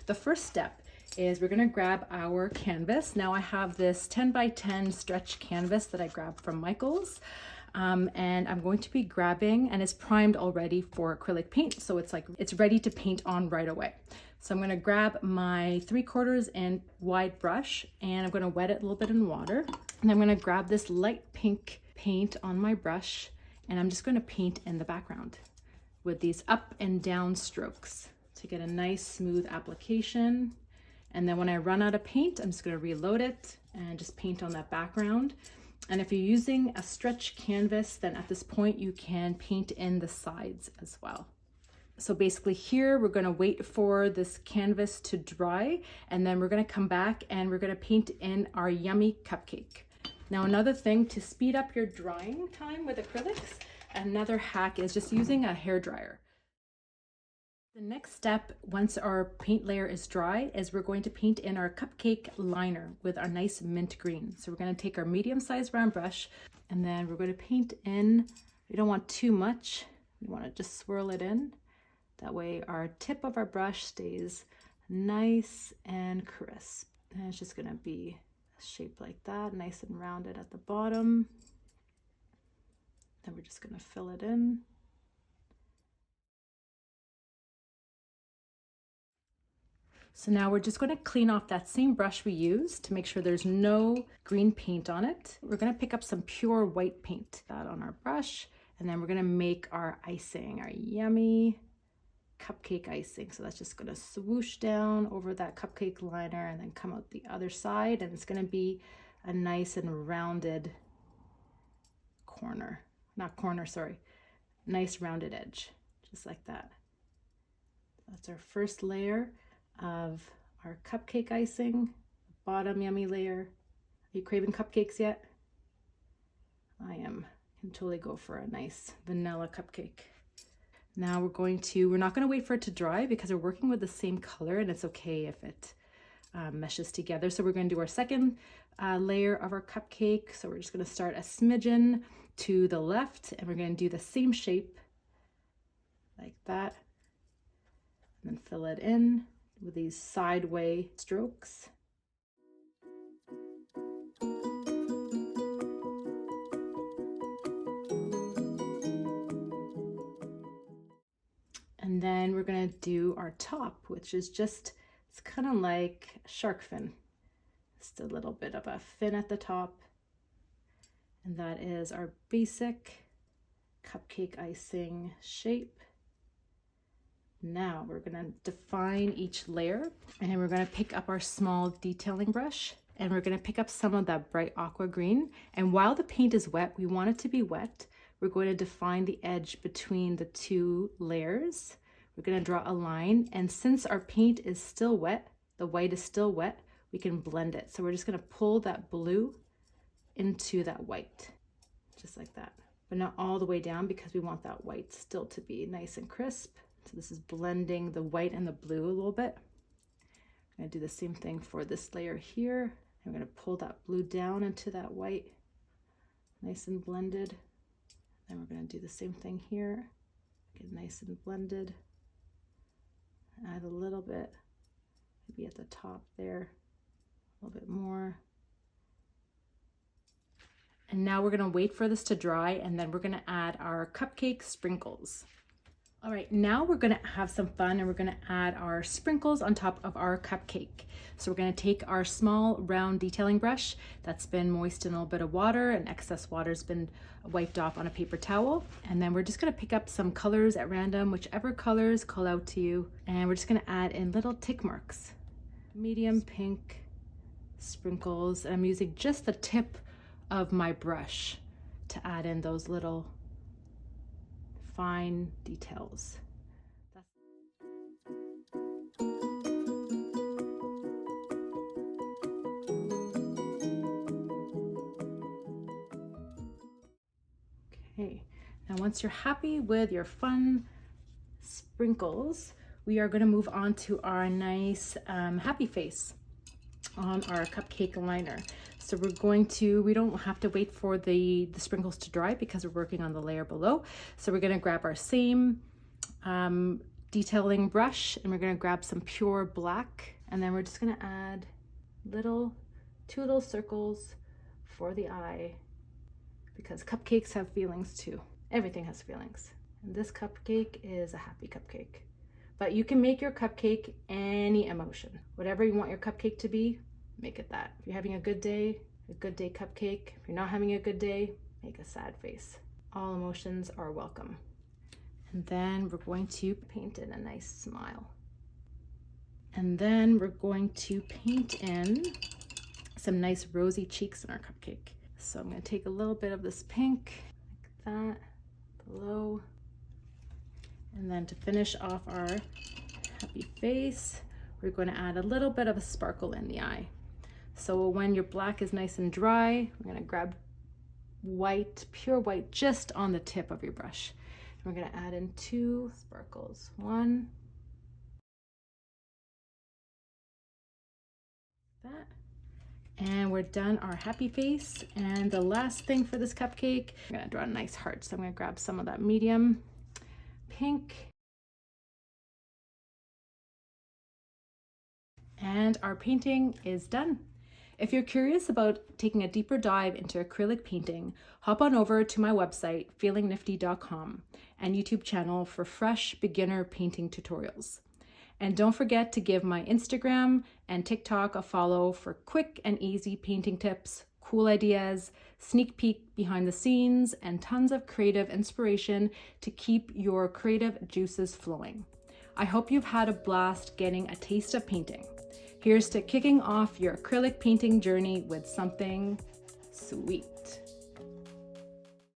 The first step is we're gonna grab our canvas. Now I have this 10 by 10 stretch canvas that I grabbed from Michael's. And I'm going to be grabbing, and it's primed already for acrylic paint. So it's ready to paint on right away. So I'm gonna grab my 3/4 inch wide brush and I'm gonna wet it a little bit in water. And I'm gonna grab this light pink paint on my brush and I'm just gonna paint in the background with these up and down strokes to get a nice smooth application. And then when I run out of paint, I'm just gonna reload it and just paint on that background. And if you're using a stretch canvas, then at this point you can paint in the sides as well. So basically here, we're gonna wait for this canvas to dry, and then we're gonna come back and we're gonna paint in our yummy cupcake. Now, another thing to speed up your drying time with acrylics, another hack is just using a hairdryer. The next step, once our paint layer is dry, is we're going to paint in our cupcake liner with our nice mint green. So we're gonna take our medium-sized round brush, and then we're gonna paint in. We don't want too much. We wanna just swirl it in. That way our tip of our brush stays nice and crisp. And it's just gonna be a shape like that, nice and rounded at the bottom. Then we're just gonna fill it in. So now we're just gonna clean off that same brush we used to make sure there's no green paint on it. We're gonna pick up some pure white paint, that on our brush, and then we're gonna make our icing, our yummy cupcake icing. So that's just gonna swoosh down over that cupcake liner and then come out the other side, and it's gonna be a nice and rounded nice rounded edge, just like that. That's our first layer of our cupcake icing, bottom yummy layer. Are you craving cupcakes yet? I am. Can totally go for a nice vanilla cupcake. Now we're not going to wait for it to dry because we're working with the same color, and it's okay if it meshes together. So we're going to do our second layer of our cupcake. So we're just going to start a smidgen to the left, and we're going to do the same shape like that, and then fill it in with these sideway strokes. And then we're gonna do our top, which is just, it's kind of like a shark fin. Just a little bit of a fin at the top. And that is our basic cupcake icing shape. Now we're gonna define each layer, and we're gonna pick up our small detailing brush, and we're gonna pick up some of that bright aqua green. And while the paint is wet, we want it to be wet, we're going to define the edge between the two layers. We're gonna draw a line, and since our paint is still wet, the white is still wet, we can blend it. So we're just gonna pull that blue into that white, just like that. But not all the way down, because we want that white still to be nice and crisp. So this is blending the white and the blue a little bit. I'm gonna do the same thing for this layer here. I'm gonna pull that blue down into that white, nice and blended. Then we're gonna do the same thing here. Get nice and blended. Add a little bit, maybe at the top there, a little bit more. And now we're gonna wait for this to dry, and then we're gonna add our cupcake sprinkles. All right, now we're gonna have some fun, and we're gonna add our sprinkles on top of our cupcake. So we're gonna take our small round detailing brush that's been moist in a little bit of water, and excess water's been wiped off on a paper towel. And then we're just gonna pick up some colors at random, whichever colors call out to you. And we're just gonna add in little tick marks. Medium pink sprinkles, and I'm using just the tip of my brush to add in those little fine details. Okay, now once you're happy with your fun sprinkles, we are going to move on to our nice happy face on our cupcake liner. So we don't have to wait for the sprinkles to dry because we're working on the layer below. So we're gonna grab our same detailing brush, and we're gonna grab some pure black, and then we're just gonna add two little circles for the eye, because cupcakes have feelings too. Everything has feelings. And this cupcake is a happy cupcake. But you can make your cupcake any emotion. Whatever you want your cupcake to be, make it that. If you're having a good day cupcake. If you're not having a good day, make a sad face. All emotions are welcome. And then we're going to paint in a nice smile. And then we're going to paint in some nice rosy cheeks in our cupcake. So I'm going to take a little bit of this pink, like that, below. And then to finish off our happy face, we're going to add a little bit of a sparkle in the eye. So when your black is nice and dry, we're going to grab white, pure white, just on the tip of your brush. And we're going to add in 2 sparkles. 1, that. And we're done our happy face. And the last thing for this cupcake, I'm going to draw a nice heart. So I'm going to grab some of that medium pink. And our painting is done. If you're curious about taking a deeper dive into acrylic painting, hop on over to my website, feelingnifty.com, and YouTube channel for fresh beginner painting tutorials. And don't forget to give my Instagram and TikTok a follow for quick and easy painting tips, cool ideas, sneak peek behind the scenes, and tons of creative inspiration to keep your creative juices flowing. I hope you've had a blast getting a taste of painting. Here's to kicking off your acrylic painting journey with something sweet.